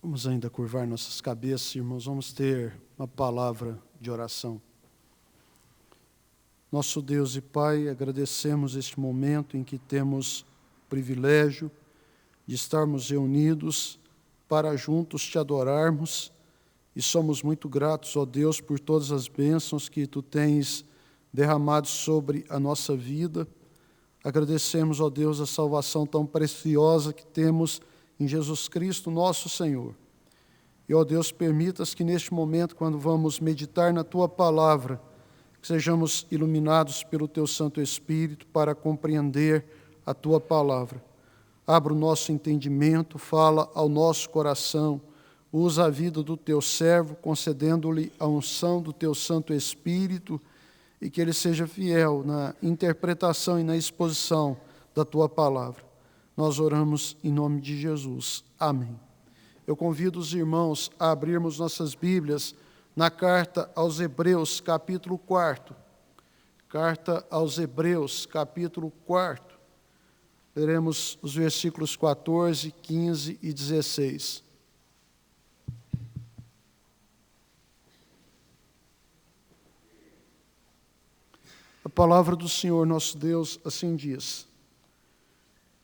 Vamos ainda curvar nossas cabeças, irmãos, vamos ter uma palavra de oração. Nosso Deus e Pai, agradecemos este momento em que temos o privilégio de estarmos reunidos para juntos te adorarmos e somos muito gratos, ó Deus, por todas as bênçãos que Tu tens derramado sobre a nossa vida. Agradecemos, ó Deus, a salvação tão preciosa que temos em Jesus Cristo, nosso Senhor. E, ó Deus, permitas que neste momento, quando vamos meditar na Tua palavra, que sejamos iluminados pelo Teu Santo Espírito para compreender a Tua palavra. Abra o nosso entendimento, fala ao nosso coração, usa a vida do Teu servo, concedendo-lhe a unção do Teu Santo Espírito, e que ele seja fiel na interpretação e na exposição da Tua palavra. Nós oramos em nome de Jesus. Amém. Eu convido os irmãos a abrirmos nossas Bíblias na carta aos Hebreus, capítulo 4. Carta aos Hebreus, capítulo 4. Leremos os versículos 14, 15 e 16. A palavra do Senhor nosso Deus assim diz: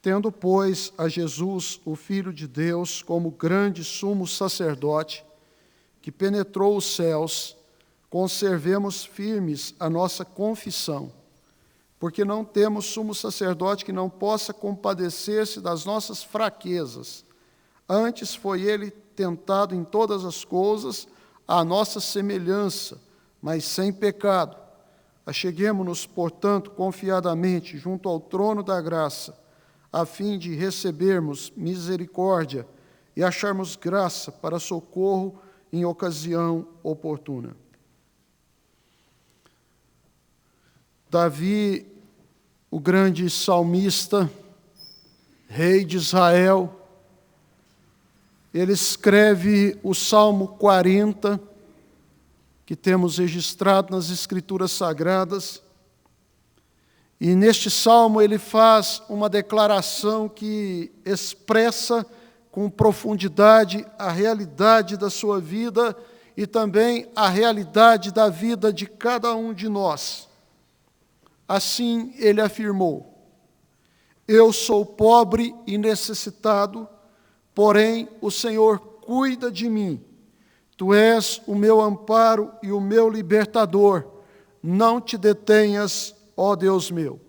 Tendo, pois, a Jesus, o Filho de Deus, como grande sumo sacerdote, que penetrou os céus, conservemos firmes a nossa confissão, porque não temos sumo sacerdote que não possa compadecer-se das nossas fraquezas. Antes foi ele tentado em todas as coisas, à nossa semelhança, mas sem pecado. Acheguemo-nos, portanto, confiadamente junto ao trono da graça, a fim de recebermos misericórdia e acharmos graça para socorro em ocasião oportuna. Davi, o grande salmista, rei de Israel, ele escreve o Salmo 40, que temos registrado nas Escrituras Sagradas. E neste salmo ele faz uma declaração que expressa com profundidade a realidade da sua vida e também a realidade da vida de cada um de nós. Assim ele afirmou: Eu sou pobre e necessitado, porém o Senhor cuida de mim. Tu és o meu amparo e o meu libertador. Não te detenhas, ó Deus meu.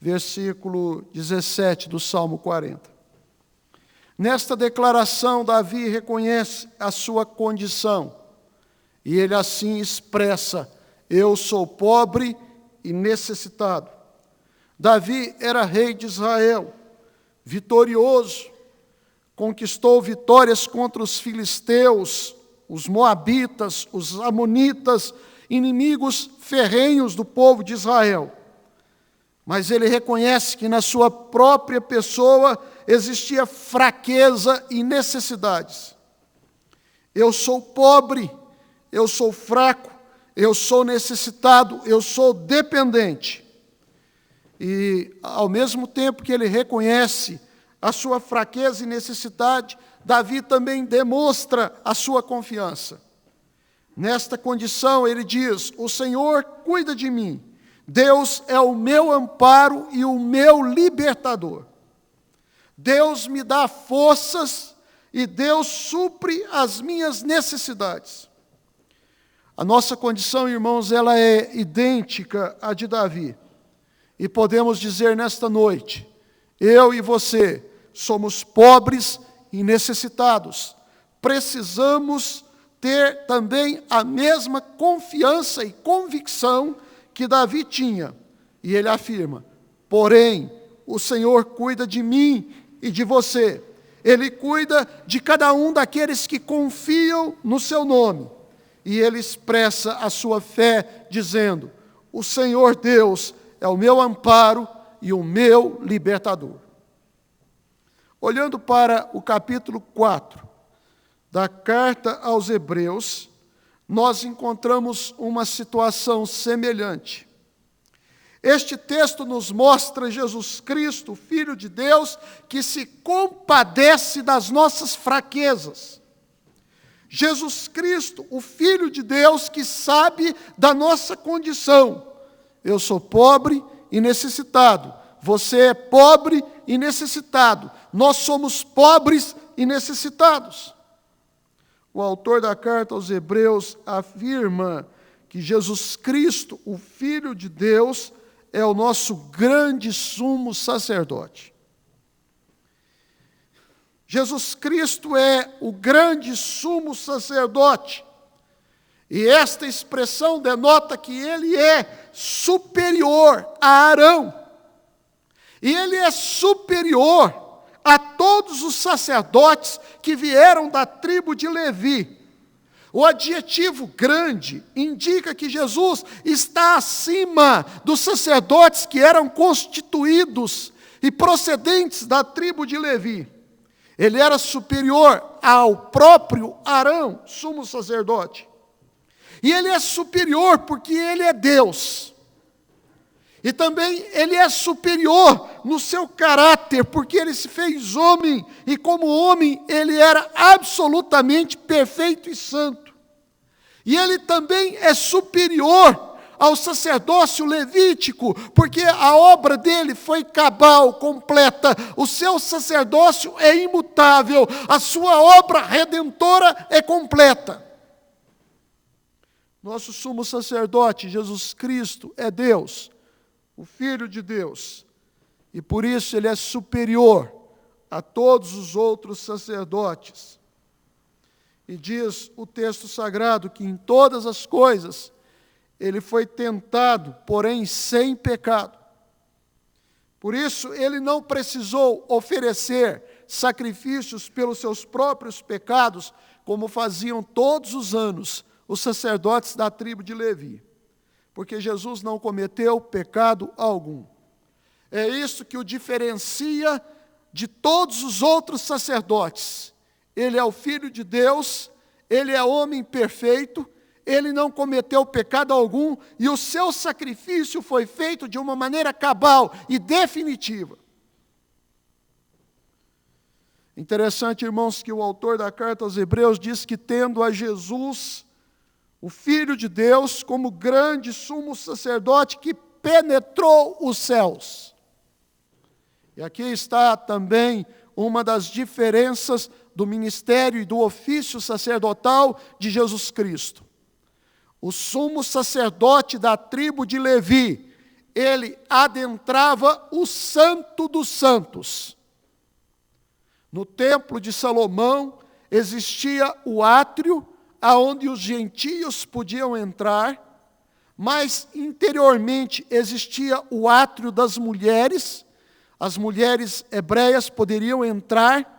Versículo 17 do Salmo 40. Nesta declaração, Davi reconhece a sua condição, e ele assim expressa: eu sou pobre e necessitado. Davi era rei de Israel, vitorioso, conquistou vitórias contra os filisteus, os moabitas, os amonitas, inimigos ferrenhos do povo de Israel. Mas ele reconhece que na sua própria pessoa existia fraqueza e necessidades. Eu sou pobre, eu sou fraco, eu sou necessitado, eu sou dependente. E ao mesmo tempo que ele reconhece a sua fraqueza e necessidade, Davi também demonstra a sua confiança. Nesta condição, ele diz: o Senhor cuida de mim. Deus é o meu amparo e o meu libertador. Deus me dá forças e Deus supre as minhas necessidades. A nossa condição, irmãos, ela é idêntica à de Davi. E podemos dizer nesta noite: eu e você somos pobres e necessitados. Precisamos ter também a mesma confiança e convicção que Davi tinha. E ele afirma: porém, o Senhor cuida de mim e de você. Ele cuida de cada um daqueles que confiam no seu nome. E ele expressa a sua fé dizendo: o Senhor Deus é o meu amparo e o meu libertador. Olhando para o capítulo 4 da carta aos Hebreus, nós encontramos uma situação semelhante. Este texto nos mostra Jesus Cristo, Filho de Deus, que se compadece das nossas fraquezas. Jesus Cristo, o Filho de Deus, que sabe da nossa condição. Eu sou pobre e necessitado. Você é pobre e necessitado. Nós somos pobres e necessitados. O autor da carta aos Hebreus afirma que Jesus Cristo, o Filho de Deus, é o nosso grande sumo sacerdote. Jesus Cristo é o grande sumo sacerdote. E esta expressão denota que ele é superior a Arão. E ele é superior a todos os sacerdotes que vieram da tribo de Levi. O adjetivo grande indica que Jesus está acima dos sacerdotes que eram constituídos e procedentes da tribo de Levi. Ele era superior ao próprio Arão, sumo sacerdote. E ele é superior porque ele é Deus. E também ele é superior no seu caráter, porque ele se fez homem, e como homem ele era absolutamente perfeito e santo. E ele também é superior ao sacerdócio levítico, porque a obra dele foi cabal, completa. O seu sacerdócio é imutável, a sua obra redentora é completa. Nosso sumo sacerdote, Jesus Cristo, é Deus, o Filho de Deus, e por isso ele é superior a todos os outros sacerdotes. E diz o texto sagrado que em todas as coisas ele foi tentado, porém sem pecado. Por isso ele não precisou oferecer sacrifícios pelos seus próprios pecados, como faziam todos os anos os sacerdotes da tribo de Levi. Porque Jesus não cometeu pecado algum. É isso que o diferencia de todos os outros sacerdotes. Ele é o Filho de Deus, ele é homem perfeito, ele não cometeu pecado algum, e o seu sacrifício foi feito de uma maneira cabal e definitiva. Interessante, irmãos, que o autor da carta aos Hebreus diz que tendo a Jesus, o Filho de Deus, como grande sumo sacerdote que penetrou os céus. E aqui está também uma das diferenças do ministério e do ofício sacerdotal de Jesus Cristo. O sumo sacerdote da tribo de Levi, ele adentrava o Santo dos Santos. No templo de Salomão existia o átrio, aonde os gentios podiam entrar, mas interiormente existia o átrio das mulheres. As mulheres hebreias poderiam entrar,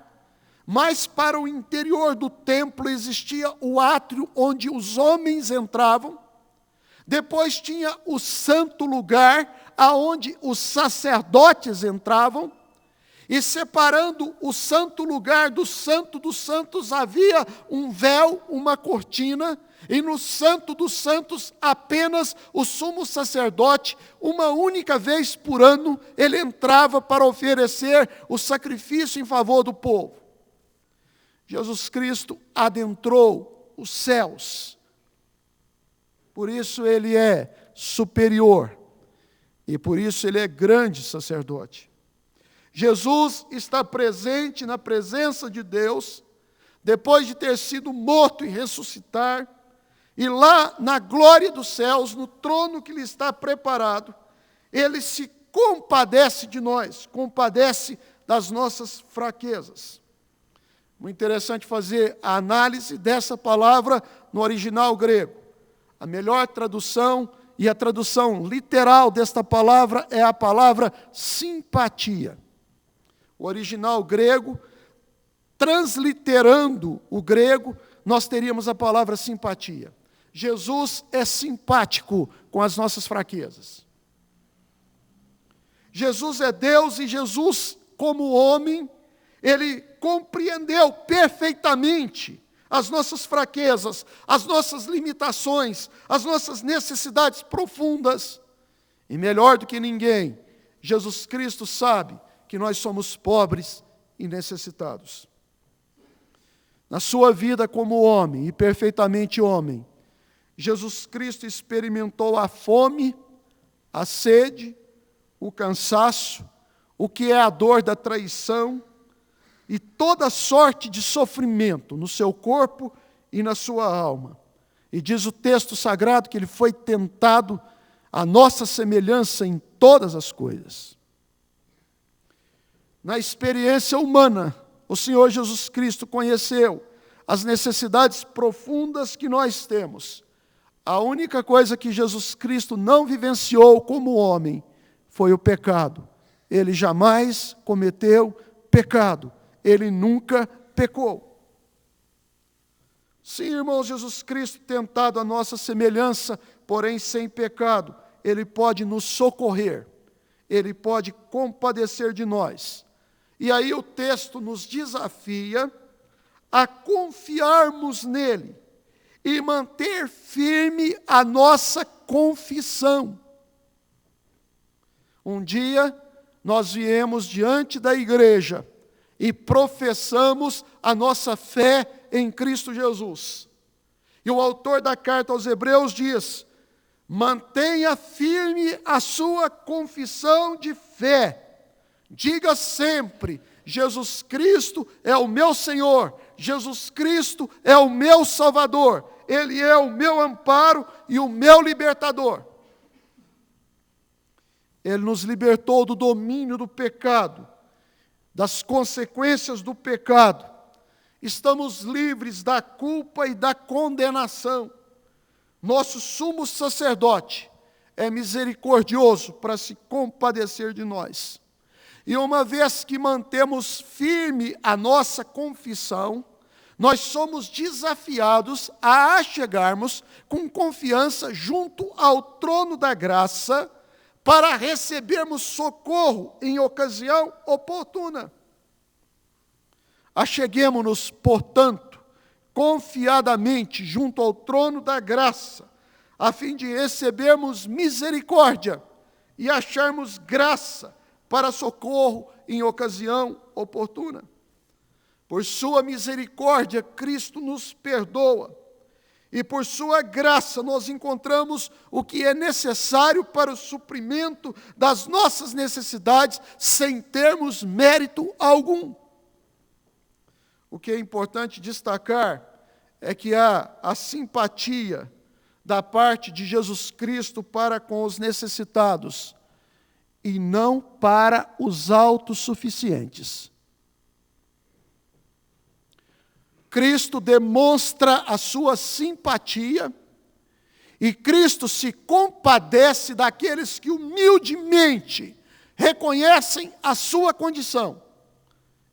mas para o interior do templo existia o átrio onde os homens entravam. Depois tinha o santo lugar, aonde os sacerdotes entravam. E separando o santo lugar do santo dos santos havia um véu, uma cortina, e no santo dos santos apenas o sumo sacerdote, uma única vez por ano, ele entrava para oferecer o sacrifício em favor do povo. Jesus Cristo adentrou os céus, por isso ele é superior, e por isso ele é grande sacerdote. Jesus está presente na presença de Deus, depois de ter sido morto e ressuscitar, e lá na glória dos céus, no trono que lhe está preparado, ele se compadece de nós, compadece das nossas fraquezas. Muito interessante fazer a análise dessa palavra no original grego. A melhor tradução e a tradução literal desta palavra é a palavra simpatia. O original grego, transliterando o grego, nós teríamos a palavra simpatia. Jesus é simpático com as nossas fraquezas. Jesus é Deus e Jesus, como homem, ele compreendeu perfeitamente as nossas fraquezas, as nossas limitações, as nossas necessidades profundas. E melhor do que ninguém, Jesus Cristo sabe que nós somos pobres e necessitados. Na sua vida como homem e perfeitamente homem, Jesus Cristo experimentou a fome, a sede, o cansaço, o que é a dor da traição e toda sorte de sofrimento no seu corpo e na sua alma. E diz o texto sagrado que ele foi tentado à nossa semelhança em todas as coisas. Na experiência humana, o Senhor Jesus Cristo conheceu as necessidades profundas que nós temos. A única coisa que Jesus Cristo não vivenciou como homem foi o pecado. Ele jamais cometeu pecado. Ele nunca pecou. Sim, irmãos, Jesus Cristo, tentado à nossa semelhança, porém sem pecado, Ele pode nos socorrer. Ele pode compadecer de nós. E aí o texto nos desafia a confiarmos nele e manter firme a nossa confissão. Um dia, nós viemos diante da igreja e professamos a nossa fé em Cristo Jesus. E o autor da carta aos Hebreus diz: mantenha firme a sua confissão de fé. Diga sempre: Jesus Cristo é o meu Senhor, Jesus Cristo é o meu Salvador, Ele é o meu amparo e o meu libertador. Ele nos libertou do domínio do pecado, das consequências do pecado. Estamos livres da culpa e da condenação. Nosso sumo sacerdote é misericordioso para se compadecer de nós. E uma vez que mantemos firme a nossa confissão, nós somos desafiados a chegarmos com confiança junto ao trono da graça para recebermos socorro em ocasião oportuna. Acheguemo-nos, portanto, confiadamente junto ao trono da graça, a fim de recebermos misericórdia e acharmos graça para socorro em ocasião oportuna. Por sua misericórdia, Cristo nos perdoa, e por sua graça nós encontramos o que é necessário para o suprimento das nossas necessidades, sem termos mérito algum. O que é importante destacar é que há a simpatia da parte de Jesus Cristo para com os necessitados, e não para os autossuficientes. Cristo demonstra a sua simpatia e Cristo se compadece daqueles que humildemente reconhecem a sua condição.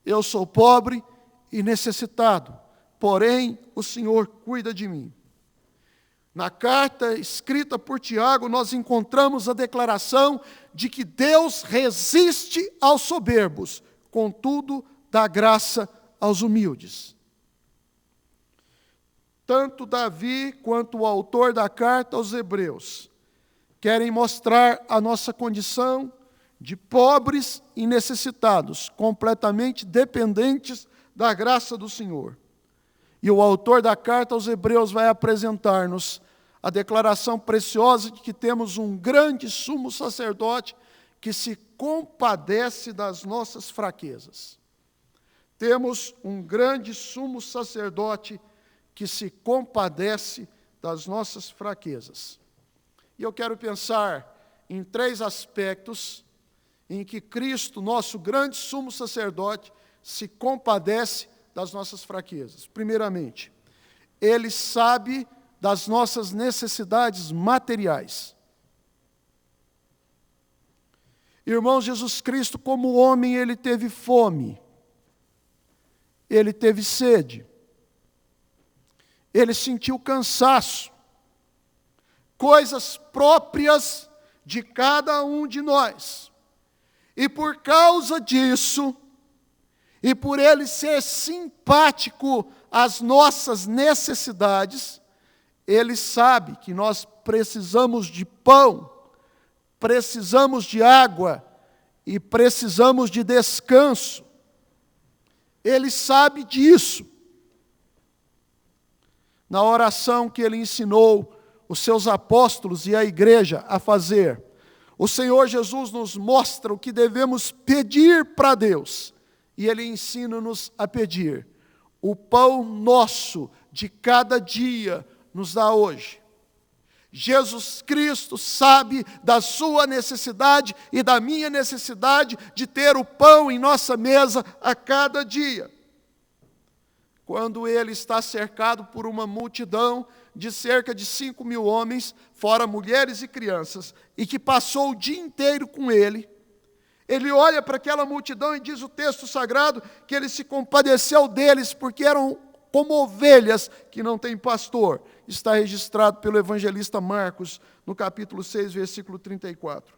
Eu sou pobre e necessitado, porém o Senhor cuida de mim. Na carta escrita por Tiago, nós encontramos a declaração de que Deus resiste aos soberbos, contudo dá graça aos humildes. Tanto Davi quanto o autor da carta aos Hebreus querem mostrar a nossa condição de pobres e necessitados, completamente dependentes da graça do Senhor. E o autor da carta aos Hebreus vai apresentar-nos a declaração preciosa de que temos um grande sumo sacerdote que se compadece das nossas fraquezas. Temos um grande sumo sacerdote que se compadece das nossas fraquezas. E eu quero pensar em 3 aspectos em que Cristo, nosso grande sumo sacerdote, se compadece das nossas fraquezas. Primeiramente, Ele sabe das nossas necessidades materiais. Irmãos, Jesus Cristo, como homem, Ele teve fome, Ele teve sede, Ele sentiu cansaço, coisas próprias de cada um de nós. E por causa disso, e por Ele ser simpático às nossas necessidades, Ele sabe que nós precisamos de pão, precisamos de água e precisamos de descanso. Ele sabe disso. na oração que ele ensinou os seus apóstolos e a igreja a fazer, o Senhor Jesus nos mostra o que devemos pedir para Deus. E Ele ensina-nos a pedir: o pão nosso de cada dia nos dá hoje. Jesus Cristo sabe da sua necessidade e da minha necessidade de ter o pão em nossa mesa a cada dia. Quando Ele está cercado por uma multidão de cerca de 5.000 homens, fora mulheres e crianças, e que passou o dia inteiro com Ele, Ele olha para aquela multidão e diz o texto sagrado que Ele se compadeceu deles, porque eram como ovelhas que não têm pastor. Está registrado pelo evangelista Marcos, no capítulo 6, versículo 34.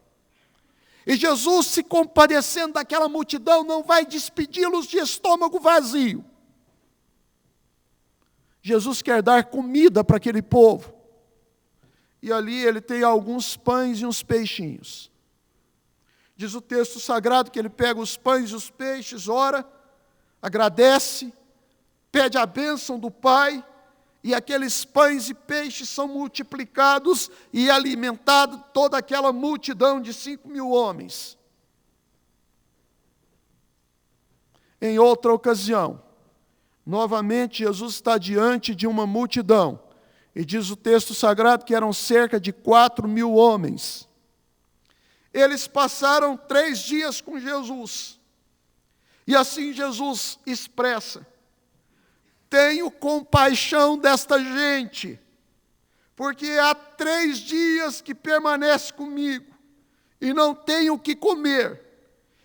E Jesus, se compadecendo daquela multidão, não vai despedi-los de estômago vazio. Jesus quer dar comida para aquele povo. E ali Ele tem alguns pães e uns peixinhos. Diz o texto sagrado que Ele pega os pães e os peixes, ora, agradece, pede a bênção do Pai, e aqueles pães e peixes são multiplicados e alimentado toda aquela multidão de 5.000 homens. Em outra ocasião, novamente Jesus está diante de uma multidão, e diz o texto sagrado que eram cerca de 4.000 homens. Eles passaram 3 dias com Jesus, e assim Jesus expressa: tenho compaixão desta gente, porque há 3 dias que permanece comigo, e não tenho o que comer,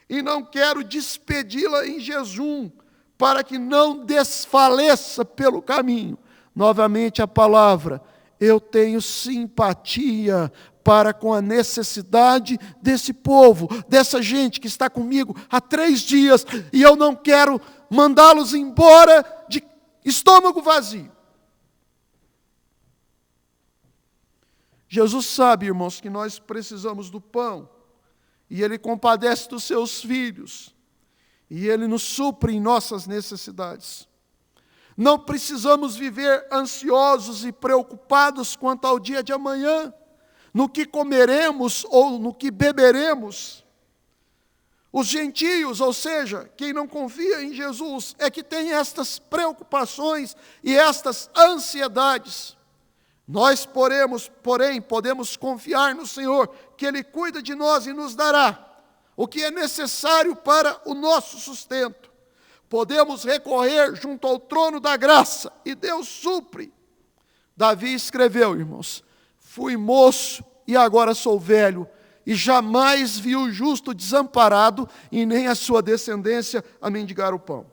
e não quero despedi-la em jejum, para que não desfaleça pelo caminho. Novamente a palavra: eu tenho simpatia para com a necessidade desse povo, dessa gente que está comigo há 3 dias, e eu não quero mandá-los embora de estômago vazio. Jesus sabe, irmãos, que nós precisamos do pão, e Ele compadece dos seus filhos, e Ele nos supre em nossas necessidades. Não precisamos viver ansiosos e preocupados quanto ao dia de amanhã, no que comeremos ou no que beberemos. Os gentios, ou seja, quem não confia em Jesus, é que tem estas preocupações e estas ansiedades. Nós, porém, podemos confiar no Senhor, que Ele cuida de nós e nos dará o que é necessário para o nosso sustento. Podemos recorrer junto ao trono da graça, e Deus supre. Davi escreveu, irmãos: fui moço e agora sou velho, e jamais vi o justo desamparado, e nem a sua descendência a mendigar o pão.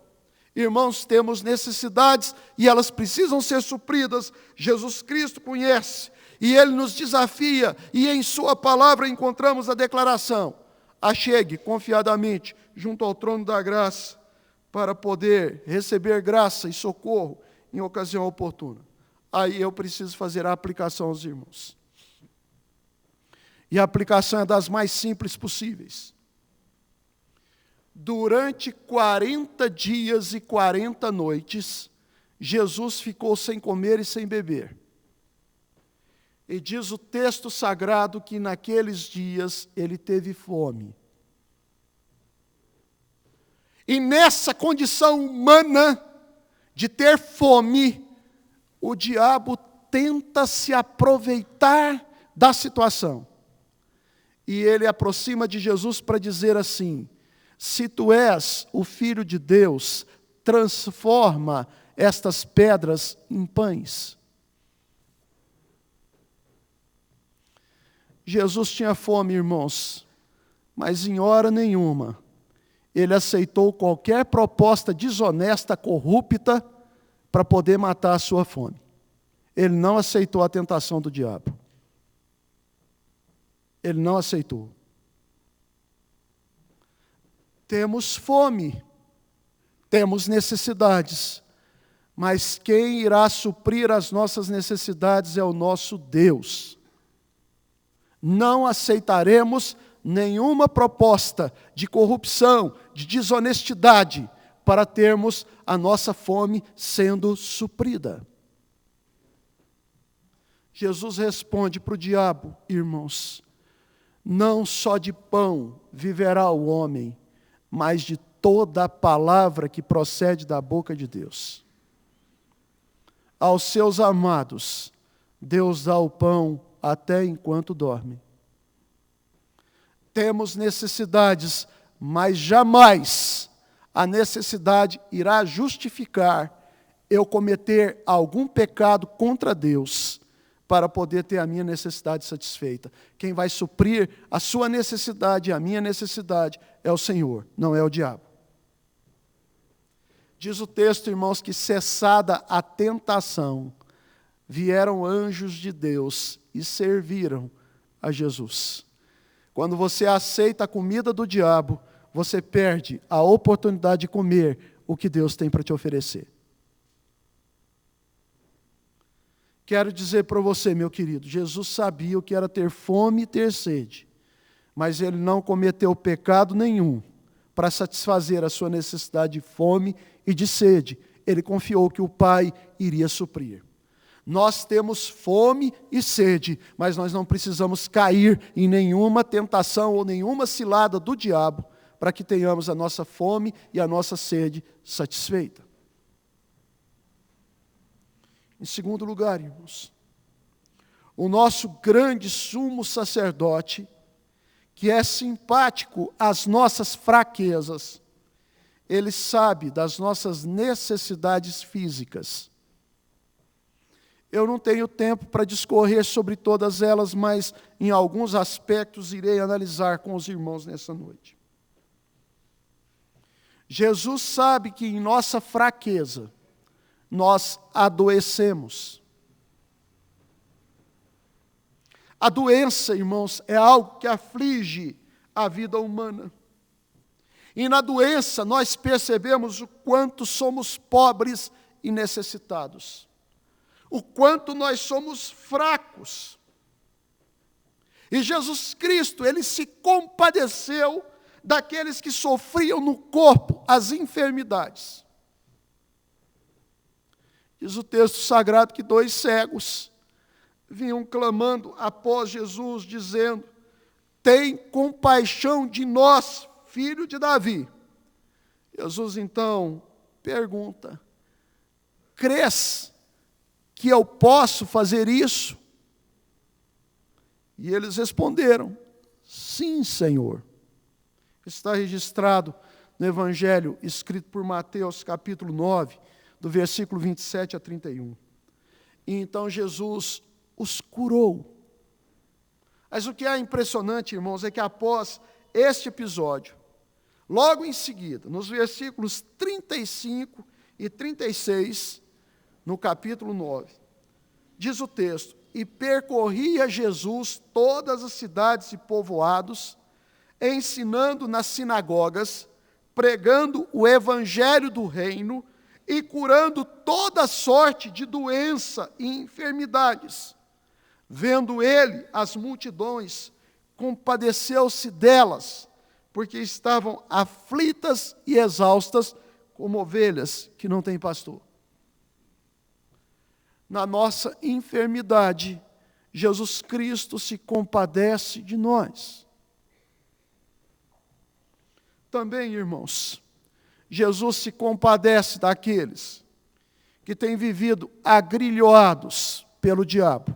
Irmãos, temos necessidades, e elas precisam ser supridas. Jesus Cristo conhece, e Ele nos desafia, e em sua palavra encontramos a declaração: achegue confiadamente junto ao trono da graça, para poder receber graça e socorro em ocasião oportuna. Aí eu preciso fazer a aplicação aos irmãos. E a aplicação é das mais simples possíveis. Durante 40 dias e 40 noites, Jesus ficou sem comer e sem beber. E diz o texto sagrado que naqueles dias ele teve fome. E nessa condição humana de ter fome, o diabo tenta se aproveitar da situação. E ele aproxima de Jesus para dizer assim: se tu és o Filho de Deus, transforma estas pedras em pães. Jesus tinha fome, irmãos, mas em hora nenhuma ele aceitou qualquer proposta desonesta, corrupta, para poder matar a sua fome. Ele não aceitou a tentação do diabo. Ele não aceitou. Temos fome, temos necessidades, mas quem irá suprir as nossas necessidades é o nosso Deus. Não aceitaremos nenhuma proposta de corrupção, de desonestidade, para termos a nossa fome sendo suprida. Jesus responde para o diabo, irmãos, não só de pão viverá o homem, mas de toda a palavra que procede da boca de Deus. Aos seus amados, Deus dá o pão até enquanto dorme. Temos necessidades, mas jamais a necessidade irá justificar eu cometer algum pecado contra Deus para poder ter a minha necessidade satisfeita. Quem vai suprir a sua necessidade e a minha necessidade é o Senhor, não é o diabo. Diz o texto, irmãos, que cessada a tentação, vieram anjos de Deus e serviram a Jesus. Quando você aceita a comida do diabo, você perde a oportunidade de comer o que Deus tem para te oferecer. Quero dizer para você, meu querido, Jesus sabia o que era ter fome e ter sede, mas Ele não cometeu pecado nenhum para satisfazer a sua necessidade de fome e de sede. Ele confiou que o Pai iria suprir. Nós temos fome e sede, mas nós não precisamos cair em nenhuma tentação ou nenhuma cilada do diabo para que tenhamos a nossa fome e a nossa sede satisfeita. Em segundo lugar, irmãos, o nosso grande sumo sacerdote, que é simpático às nossas fraquezas, ele sabe das nossas necessidades físicas. Eu não tenho tempo para discorrer sobre todas elas, mas em alguns aspectos irei analisar com os irmãos nessa noite. Jesus sabe que em nossa fraqueza, nós adoecemos. A doença, irmãos, é algo que aflige a vida humana. E na doença nós percebemos o quanto somos pobres e necessitados. O quanto nós somos fracos. E Jesus Cristo, Ele se compadeceu daqueles que sofriam no corpo as enfermidades. Diz o texto sagrado que 2 cegos vinham clamando após Jesus, dizendo: tem compaixão de nós, filho de Davi. Jesus então pergunta: crês que eu posso fazer isso? E eles responderam: sim, Senhor. Está registrado no Evangelho escrito por Mateus, capítulo 9, do versículo 27 a 31. E então Jesus os curou. Mas o que é impressionante, irmãos, é que após este episódio, logo em seguida, nos versículos 35 e 36, no capítulo 9, diz o texto: e percorria Jesus todas as cidades e povoados, ensinando nas sinagogas, pregando o evangelho do reino e curando toda sorte de doença e enfermidades. Vendo ele as multidões, compadeceu-se delas, porque estavam aflitas e exaustas, como ovelhas que não têm pastor. Na nossa enfermidade, Jesus Cristo se compadece de nós. Também, irmãos, Jesus se compadece daqueles que têm vivido agrilhoados pelo diabo.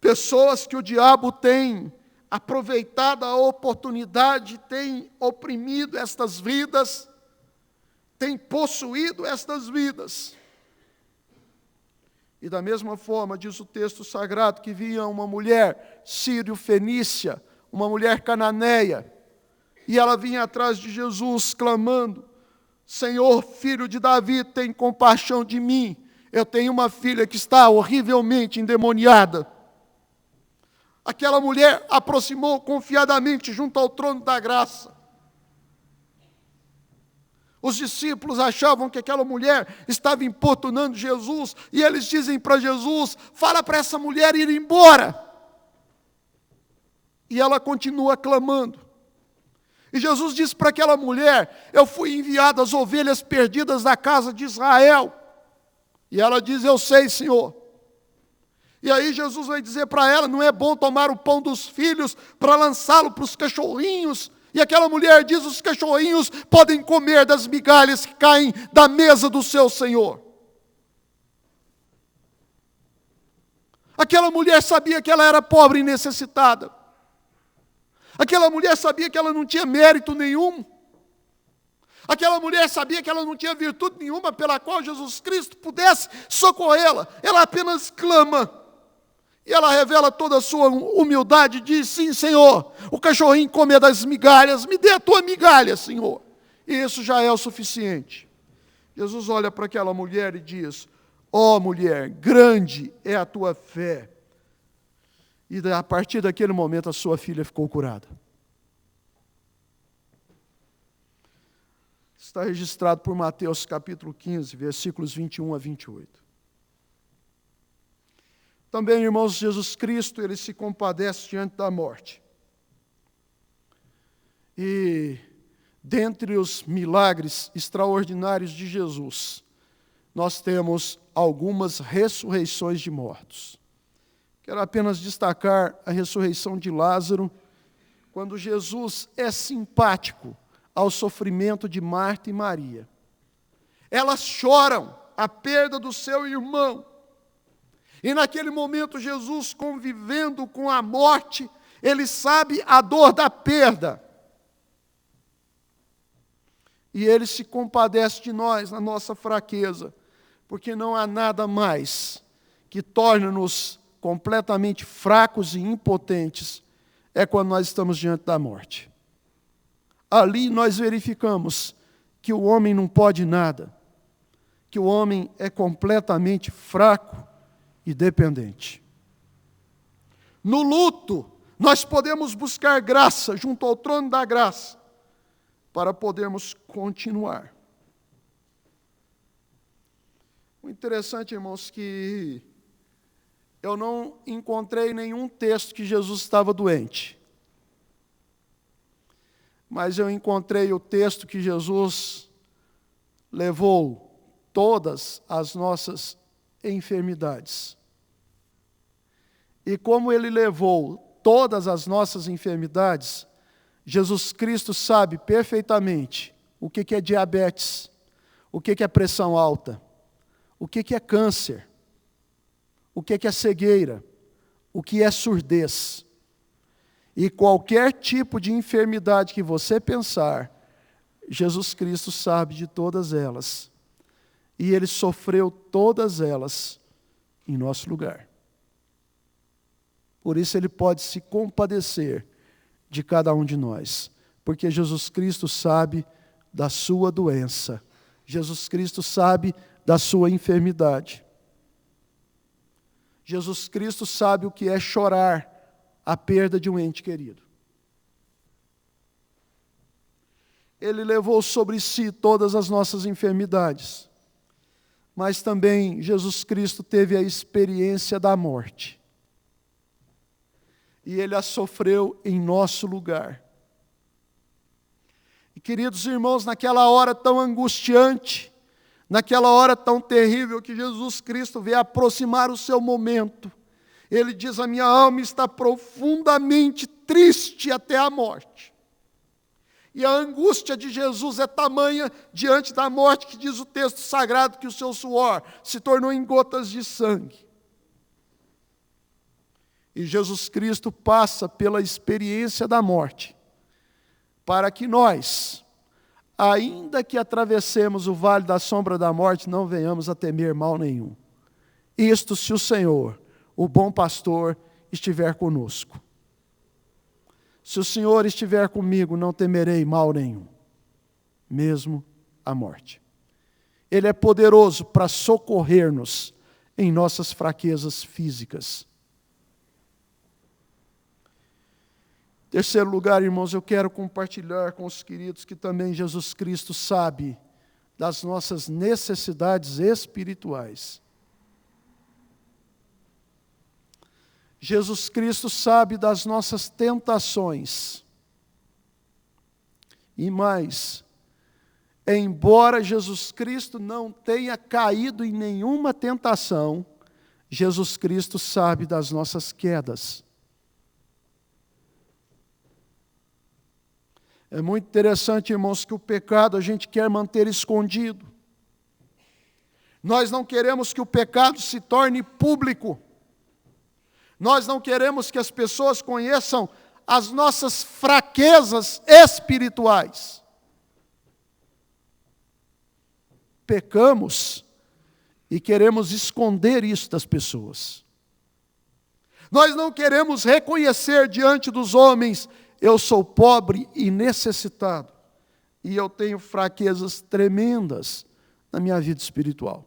Pessoas que o diabo tem aproveitado a oportunidade, tem oprimido estas vidas, tem possuído estas vidas. E da mesma forma, diz o texto sagrado, que via uma mulher sírio-fenícia, uma mulher cananeia, e ela vinha atrás de Jesus clamando: Senhor, filho de Davi, tem compaixão de mim. Eu tenho uma filha que está horrivelmente endemoniada. Aquela mulher aproximou confiadamente junto ao trono da graça. Os discípulos achavam que aquela mulher estava importunando Jesus, e eles dizem para Jesus: fala para essa mulher ir embora. E ela continua clamando. E Jesus disse para aquela mulher: eu fui enviado às ovelhas perdidas da casa de Israel. E ela diz: eu sei, Senhor. E aí Jesus vai dizer para ela: não é bom tomar o pão dos filhos para lançá-lo para os cachorrinhos. E aquela mulher diz: os cachorrinhos podem comer das migalhas que caem da mesa do seu Senhor. Aquela mulher sabia que ela era pobre e necessitada. Aquela mulher sabia que ela não tinha mérito nenhum. Aquela mulher sabia que ela não tinha virtude nenhuma pela qual Jesus Cristo pudesse socorrê-la. Ela apenas clama. E ela revela toda a sua humildade e diz: sim, Senhor, o cachorrinho come das migalhas, me dê a tua migalha, Senhor. E isso já é o suficiente. Jesus olha para aquela mulher e diz: ó mulher, grande é a tua fé. E a partir daquele momento a sua filha ficou curada. Está registrado por Mateus capítulo 15, versículos 21 a 28. Também, irmãos, Jesus Cristo, ele se compadece diante da morte. E, dentre os milagres extraordinários de Jesus, nós temos algumas ressurreições de mortos. Quero apenas destacar a ressurreição de Lázaro, quando Jesus é simpático ao sofrimento de Marta e Maria. Elas choram a perda do seu irmão. E naquele momento, Jesus, convivendo com a morte, ele sabe a dor da perda. E ele se compadece de nós, na nossa fraqueza, porque não há nada mais que torne-nos completamente fracos e impotentes, é quando nós estamos diante da morte. Ali nós verificamos que o homem não pode nada, que o homem é completamente fraco e dependente. No luto, nós podemos buscar graça junto ao trono da graça, para podermos continuar. O interessante, irmãos, que eu não encontrei nenhum texto que Jesus estava doente. Mas eu encontrei o texto que Jesus levou todas as nossas enfermidades. E como ele levou todas as nossas enfermidades, Jesus Cristo sabe perfeitamente o que é diabetes, o que é pressão alta, o que é câncer, o que é cegueira, o que é surdez. E qualquer tipo de enfermidade que você pensar, Jesus Cristo sabe de todas elas. E ele sofreu todas elas em nosso lugar. Por isso ele pode se compadecer de cada um de nós, porque Jesus Cristo sabe da sua doença. Jesus Cristo sabe da sua enfermidade. Jesus Cristo sabe o que é chorar a perda de um ente querido. Ele levou sobre si todas as nossas enfermidades, mas também Jesus Cristo teve a experiência da morte. E ele a sofreu em nosso lugar. E, queridos irmãos, naquela hora tão angustiante, naquela hora tão terrível que Jesus Cristo veio aproximar o seu momento, ele diz: a minha alma está profundamente triste até a morte. E a angústia de Jesus é tamanha diante da morte, que diz o texto sagrado que o seu suor se tornou em gotas de sangue. E Jesus Cristo passa pela experiência da morte, para que nós, ainda que atravessemos o vale da sombra da morte, não venhamos a temer mal nenhum. Isto se o Senhor, o bom pastor, estiver conosco. Se o Senhor estiver comigo, não temerei mal nenhum, mesmo a morte. Ele é poderoso para socorrer-nos em nossas fraquezas físicas. Terceiro lugar, irmãos, eu quero compartilhar com os queridos que também Jesus Cristo sabe das nossas necessidades espirituais. Jesus Cristo sabe das nossas tentações. E mais, embora Jesus Cristo não tenha caído em nenhuma tentação, Jesus Cristo sabe das nossas quedas. É muito interessante, irmãos, que o pecado a gente quer manter escondido. Nós não queremos que o pecado se torne público. Nós não queremos que as pessoas conheçam as nossas fraquezas espirituais. Pecamos e queremos esconder isso das pessoas. Nós não queremos reconhecer diante dos homens: eu sou pobre e necessitado, e eu tenho fraquezas tremendas na minha vida espiritual.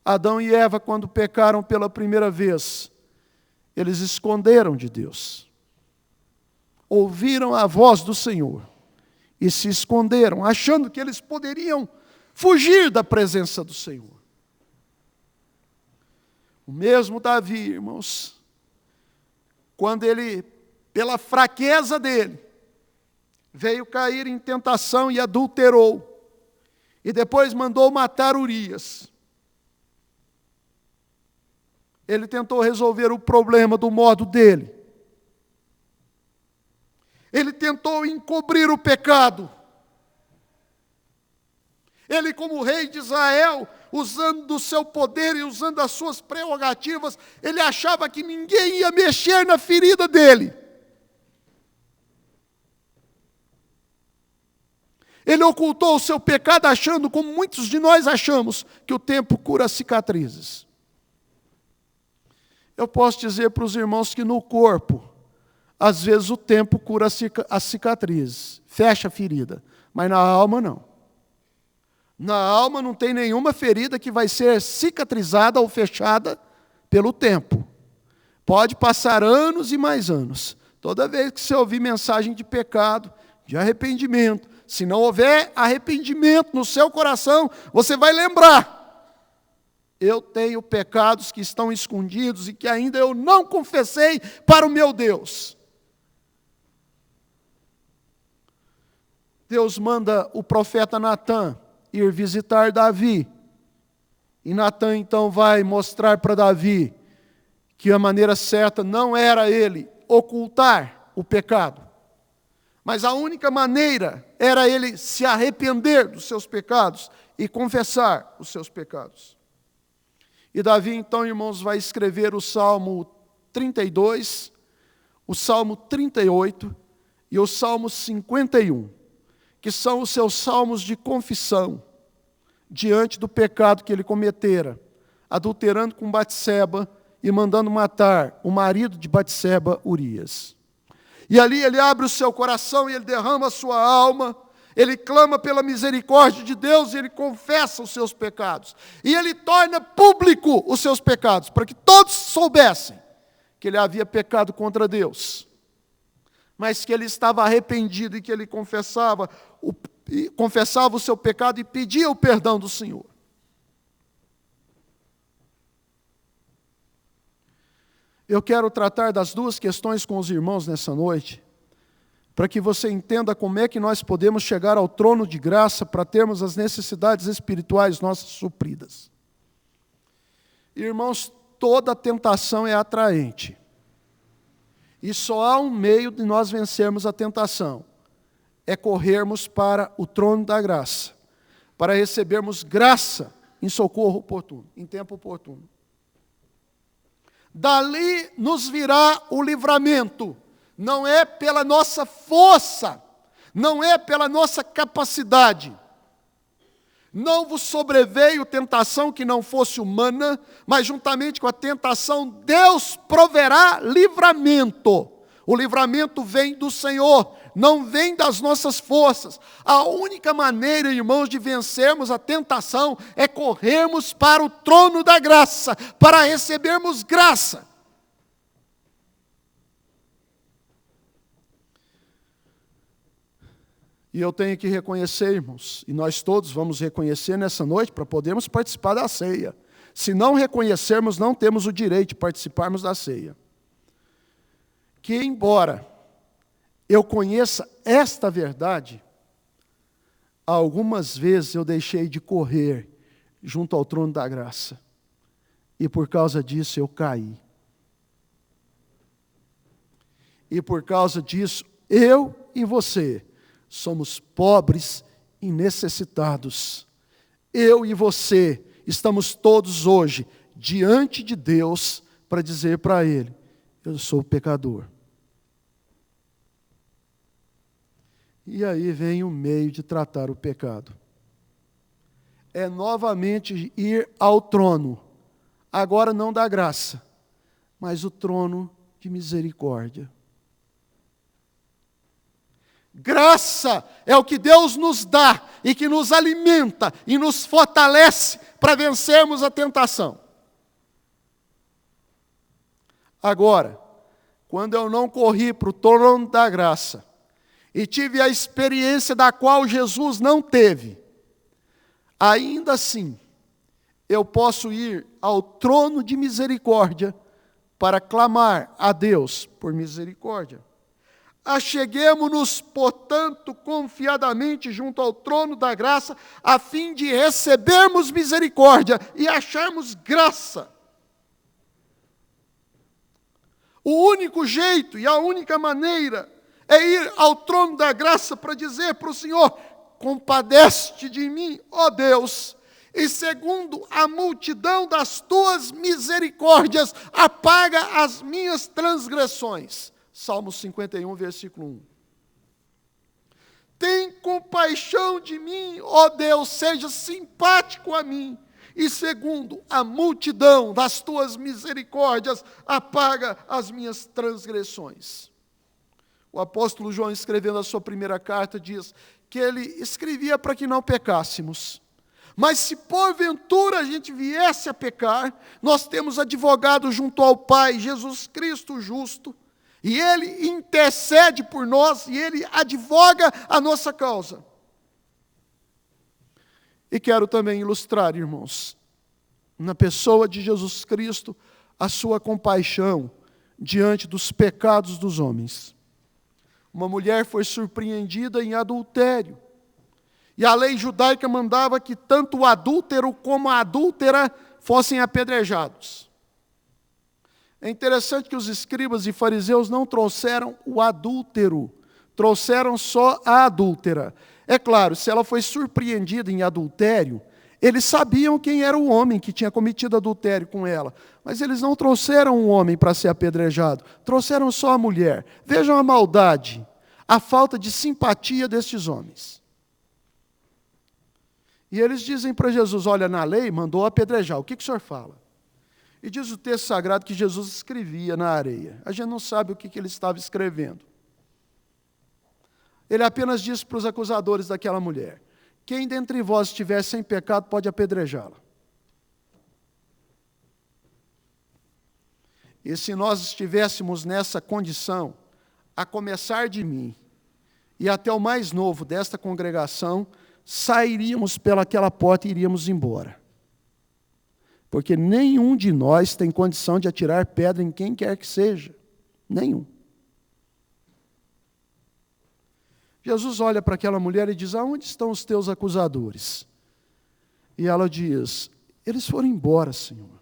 Adão e Eva, quando pecaram pela primeira vez, eles esconderam de Deus. Ouviram a voz do Senhor e se esconderam, achando que eles poderiam fugir da presença do Senhor. O mesmo Davi, irmãos, quando ele, pela fraqueza dele, veio cair em tentação e adulterou, e depois mandou matar Urias. Ele tentou resolver o problema do modo dele. Ele tentou encobrir o pecado. Ele, como rei de Israel, usando do seu poder e usando das suas prerrogativas, ele achava que ninguém ia mexer na ferida dele. Ele ocultou o seu pecado achando, como muitos de nós achamos, que o tempo cura cicatrizes. Eu posso dizer para os irmãos que no corpo, às vezes o tempo cura as cicatrizes, fecha a ferida, mas na alma não. Na alma não tem nenhuma ferida que vai ser cicatrizada ou fechada pelo tempo. Pode passar anos e mais anos. Toda vez que você ouvir mensagem de pecado, de arrependimento, se não houver arrependimento no seu coração, você vai lembrar: eu tenho pecados que estão escondidos e que ainda eu não confessei para o meu Deus. Deus manda o profeta Natã ir visitar Davi. E Natã então vai mostrar para Davi que a maneira certa não era ele ocultar o pecado, mas a única maneira era ele se arrepender dos seus pecados e confessar os seus pecados. E Davi, então, irmãos, vai escrever o Salmo 32, o Salmo 38 e o Salmo 51, que são os seus salmos de confissão diante do pecado que ele cometera, adulterando com Batseba e mandando matar o marido de Batseba, Urias. E ali ele abre o seu coração e ele derrama a sua alma. Ele clama pela misericórdia de Deus e ele confessa os seus pecados. E ele torna público os seus pecados, para que todos soubessem que ele havia pecado contra Deus, mas que ele estava arrependido e que ele confessava o seu pecado e pedia o perdão do Senhor. Eu quero tratar das duas questões com os irmãos nessa noite, para que você entenda como é que nós podemos chegar ao trono de graça para termos as necessidades espirituais nossas supridas. Irmãos, toda tentação é atraente. E só há um meio de nós vencermos a tentação: é corrermos para o trono da graça, para recebermos graça em socorro oportuno, em tempo oportuno. Dali nos virá o livramento. Não é pela nossa força, não é pela nossa capacidade. Não vos sobreveio tentação que não fosse humana, mas juntamente com a tentação, Deus proverá livramento. O livramento vem do Senhor, não vem das nossas forças. A única maneira, irmãos, de vencermos a tentação é corrermos para o trono da graça, para recebermos graça. E eu tenho que reconhecer, irmãos, e nós todos vamos reconhecer nessa noite para podermos participar da ceia. Se não reconhecermos, não temos o direito de participarmos da ceia. Que embora eu conheça esta verdade, algumas vezes eu deixei de correr junto ao trono da graça. E por causa disso eu caí. E por causa disso, eu e você somos pobres e necessitados. Eu e você estamos todos hoje diante de Deus para dizer para Ele: eu sou pecador. E aí vem o meio de tratar o pecado. É novamente ir ao trono, agora não da graça, mas o trono de misericórdia. Graça é o que Deus nos dá e que nos alimenta e nos fortalece para vencermos a tentação. Agora, quando eu não corri para o trono da graça e tive a experiência da qual Jesus não teve, ainda assim, eu posso ir ao trono de misericórdia para clamar a Deus por misericórdia. Acheguemo-nos, portanto, confiadamente junto ao trono da graça, a fim de recebermos misericórdia e acharmos graça. O único jeito e a única maneira é ir ao trono da graça para dizer para o Senhor: compadece-te de mim, ó Deus, e segundo a multidão das tuas misericórdias, apaga as minhas transgressões. Salmo 51, versículo 1. Tem compaixão de mim, ó Deus, seja simpático a mim. E segundo a multidão das tuas misericórdias, apaga as minhas transgressões. O apóstolo João, escrevendo a sua primeira carta, diz que ele escrevia para que não pecássemos. Mas se porventura a gente viesse a pecar, nós temos advogado junto ao Pai, Jesus Cristo justo, e Ele intercede por nós, e Ele advoga a nossa causa. E quero também ilustrar, irmãos, na pessoa de Jesus Cristo, a sua compaixão diante dos pecados dos homens. Uma mulher foi surpreendida em adultério, e a lei judaica mandava que tanto o adúltero como a adúltera fossem apedrejados. É interessante que os escribas e fariseus não trouxeram o adúltero, trouxeram só a adúltera. É claro, se ela foi surpreendida em adultério, eles sabiam quem era o homem que tinha cometido adultério com ela, mas eles não trouxeram o homem para ser apedrejado, trouxeram só a mulher. Vejam a maldade, a falta de simpatia destes homens. E eles dizem para Jesus: olha, na lei mandou apedrejar, o que o senhor fala? E diz o texto sagrado que Jesus escrevia na areia. A gente não sabe o que ele estava escrevendo. Ele apenas disse para os acusadores daquela mulher: quem dentre vós estiver sem pecado pode apedrejá-la. E se nós estivéssemos nessa condição, a começar de mim e até o mais novo desta congregação, sairíamos pelaquela porta e iríamos embora. Porque nenhum de nós tem condição de atirar pedra em quem quer que seja. Nenhum. Jesus olha para aquela mulher e diz: aonde estão os teus acusadores? E ela diz: eles foram embora, Senhor.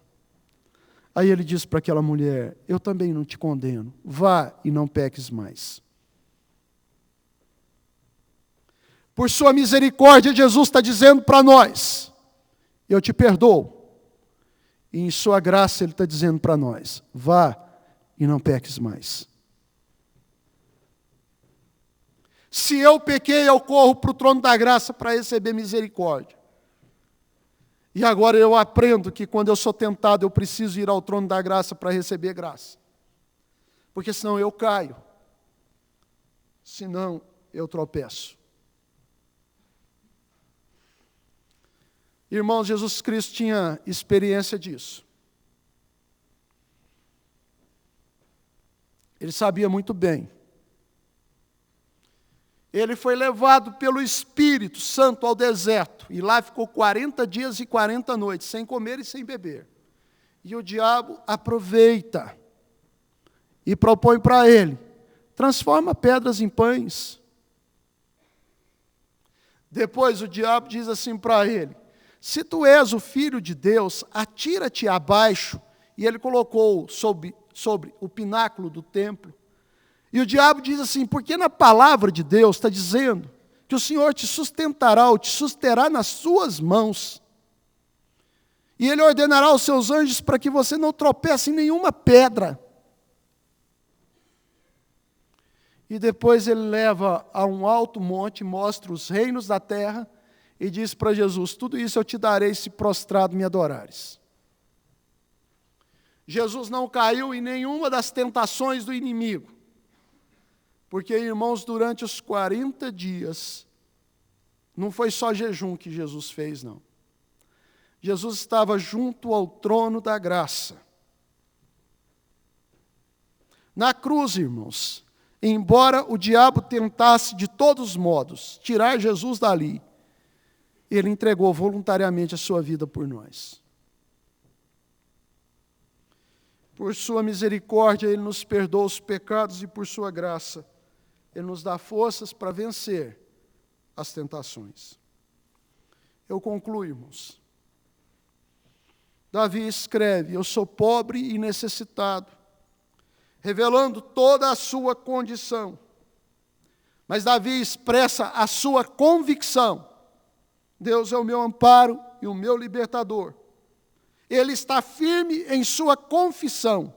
Aí ele diz para aquela mulher: eu também não te condeno. Vá e não peques mais. Por sua misericórdia, Jesus está dizendo para nós: eu te perdoo. E em sua graça Ele está dizendo para nós: vá e não peques mais. Se eu pequei, eu corro para o trono da graça para receber misericórdia. E agora eu aprendo que quando eu sou tentado, eu preciso ir ao trono da graça para receber graça. Porque senão eu caio. Senão eu tropeço. Irmãos, Jesus Cristo tinha experiência disso. Ele sabia muito bem. Ele foi levado pelo Espírito Santo ao deserto, e lá ficou 40 dias e 40 noites, sem comer e sem beber. E o diabo aproveita e propõe para ele: transforma pedras em pães. Depois o diabo diz assim para ele: se tu és o filho de Deus, atira-te abaixo. E ele colocou sobre o pináculo do templo. E o diabo diz assim: porque na palavra de Deus está dizendo que o Senhor te sustentará, ou te susterá nas suas mãos. E Ele ordenará aos seus anjos para que você não tropece em nenhuma pedra. E depois Ele leva a um alto monte, mostra os reinos da terra, e diz para Jesus: tudo isso eu te darei se prostrado me adorares. Jesus não caiu em nenhuma das tentações do inimigo. Porque, irmãos, durante os 40 dias, não foi só jejum que Jesus fez, não. Jesus estava junto ao trono da graça. Na cruz, irmãos, embora o diabo tentasse de todos os modos tirar Jesus dali, Ele entregou voluntariamente a sua vida por nós. Por sua misericórdia, Ele nos perdoa os pecados e por sua graça, Ele nos dá forças para vencer as tentações. Eu concluo, irmãos. Davi escreve: eu sou pobre e necessitado, revelando toda a sua condição. Mas Davi expressa a sua convicção: Deus é o meu amparo e o meu libertador. Ele está firme em sua confissão.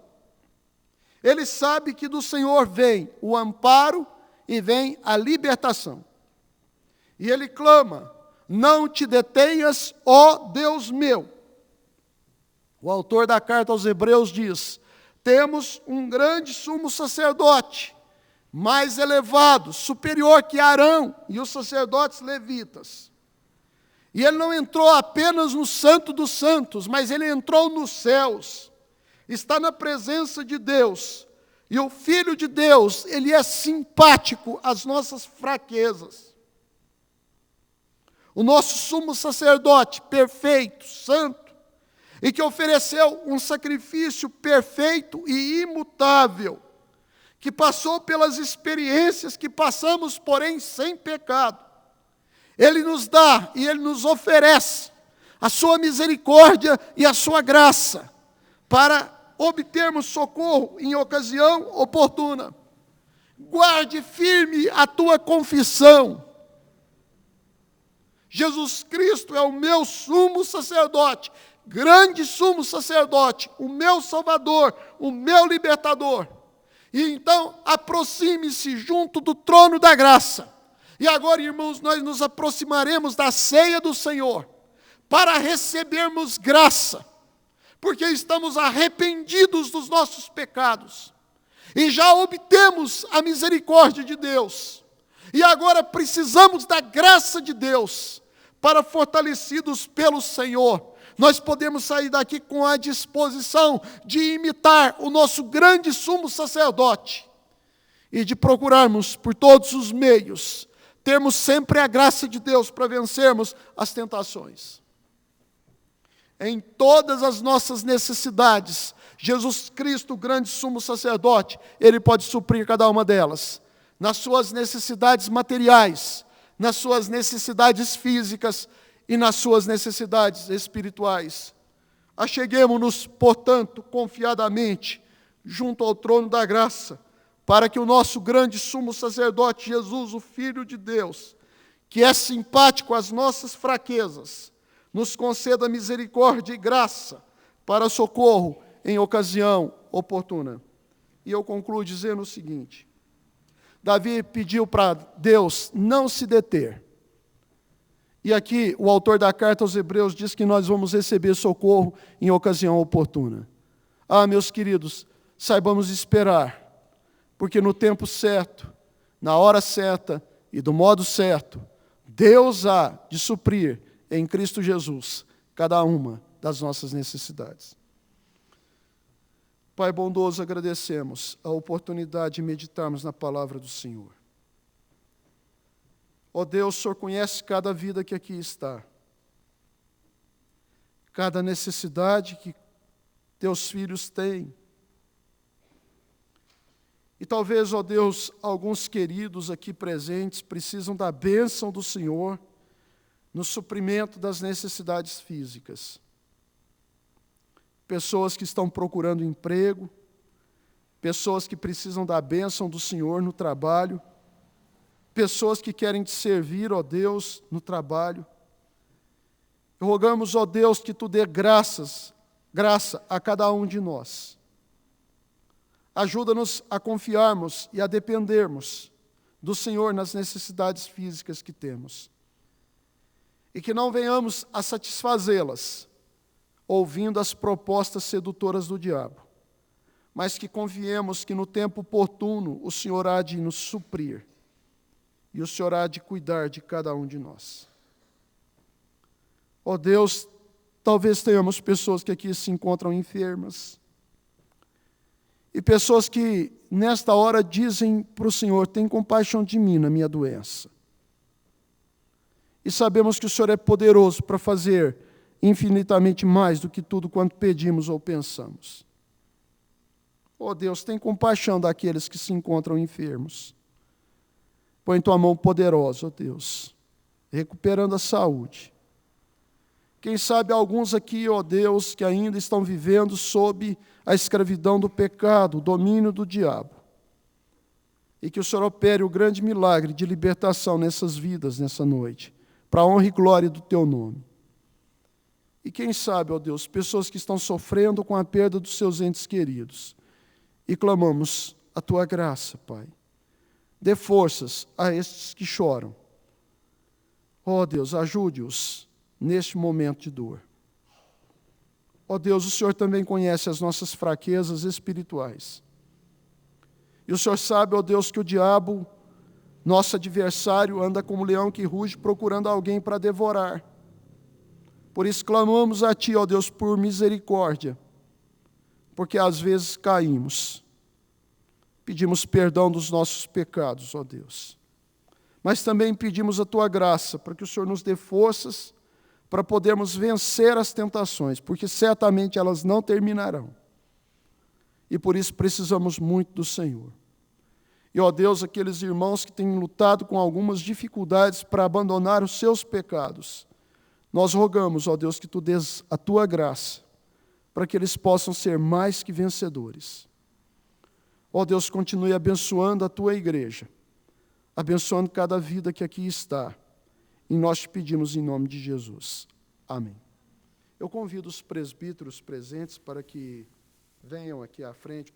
Ele sabe que do Senhor vem o amparo e vem a libertação. E ele clama: não te detenhas, ó Deus meu. O autor da carta aos Hebreus diz: temos um grande sumo sacerdote, mais elevado, superior que Arão e os sacerdotes levitas. E ele não entrou apenas no Santo dos Santos, mas ele entrou nos céus. Está na presença de Deus. E o Filho de Deus, ele é simpático às nossas fraquezas. O nosso sumo sacerdote, perfeito, santo, e que ofereceu um sacrifício perfeito e imutável, que passou pelas experiências que passamos, porém sem pecado. Ele nos dá e Ele nos oferece a sua misericórdia e a sua graça para obtermos socorro em ocasião oportuna. Guarde firme a tua confissão. Jesus Cristo é o meu sumo sacerdote, grande sumo sacerdote, o meu Salvador, o meu libertador. E então aproxime-se junto do trono da graça. E agora, irmãos, nós nos aproximaremos da ceia do Senhor para recebermos graça, porque estamos arrependidos dos nossos pecados e já obtemos a misericórdia de Deus. E agora precisamos da graça de Deus para, fortalecidos pelo Senhor, nós podemos sair daqui com a disposição de imitar o nosso grande sumo sacerdote e de procurarmos por todos os meios termos sempre a graça de Deus para vencermos as tentações. Em todas as nossas necessidades, Jesus Cristo, o grande sumo sacerdote, Ele pode suprir cada uma delas. Nas suas necessidades materiais, nas suas necessidades físicas e nas suas necessidades espirituais. Acheguemo-nos, portanto, confiadamente, junto ao trono da graça, para que o nosso grande sumo sacerdote, Jesus, o Filho de Deus, que é simpático às nossas fraquezas, nos conceda misericórdia e graça para socorro em ocasião oportuna. E eu concluo dizendo o seguinte: Davi pediu para Deus não se deter. E aqui o autor da carta aos Hebreus diz que nós vamos receber socorro em ocasião oportuna. Ah, meus queridos, saibamos esperar, porque no tempo certo, na hora certa e do modo certo, Deus há de suprir em Cristo Jesus cada uma das nossas necessidades. Pai bondoso, agradecemos a oportunidade de meditarmos na palavra do Senhor. Ó Deus, o Senhor conhece cada vida que aqui está, cada necessidade que teus filhos têm. E talvez, ó Deus, alguns queridos aqui presentes precisam da bênção do Senhor no suprimento das necessidades físicas. Pessoas que estão procurando emprego, pessoas que precisam da bênção do Senhor no trabalho, pessoas que querem te servir, ó Deus, no trabalho. Rogamos, ó Deus, que Tu dê graça a cada um de nós. Ajuda-nos a confiarmos e a dependermos do Senhor nas necessidades físicas que temos. E que não venhamos a satisfazê-las, ouvindo as propostas sedutoras do diabo, mas que confiemos que no tempo oportuno o Senhor há de nos suprir e o Senhor há de cuidar de cada um de nós. Ó Deus, talvez tenhamos pessoas que aqui se encontram enfermas e pessoas que nesta hora dizem para o Senhor: tem compaixão de mim na minha doença. E sabemos que o Senhor é poderoso para fazer infinitamente mais do que tudo quanto pedimos ou pensamos. Ó Deus, tem compaixão daqueles que se encontram enfermos. Põe Tua mão poderosa, ó Deus, recuperando a saúde. Quem sabe alguns aqui, ó Deus, que ainda estão vivendo sob a escravidão do pecado, o domínio do diabo. E que o Senhor opere o grande milagre de libertação nessas vidas, nessa noite, para a honra e glória do Teu nome. E quem sabe, ó Deus, pessoas que estão sofrendo com a perda dos seus entes queridos. E clamamos a Tua graça, Pai. Dê forças a estes que choram. Ó Deus, ajude-os neste momento de dor. Ó Deus, o Senhor também conhece as nossas fraquezas espirituais. E o Senhor sabe, ó Deus, que o diabo, nosso adversário, anda como um leão que ruge procurando alguém para devorar. Por isso clamamos a Ti, ó Deus, por misericórdia, porque às vezes caímos. Pedimos perdão dos nossos pecados, ó Deus. Mas também pedimos a Tua graça, para que o Senhor nos dê forças para podermos vencer as tentações, porque certamente elas não terminarão. E por isso precisamos muito do Senhor. E, ó Deus, aqueles irmãos que têm lutado com algumas dificuldades para abandonar os seus pecados, nós rogamos, ó Deus, que Tu dês a Tua graça, para que eles possam ser mais que vencedores. Ó Deus, continue abençoando a Tua igreja, abençoando cada vida que aqui está. E nós te pedimos em nome de Jesus. Amém. Eu convido os presbíteros presentes para que venham aqui à frente.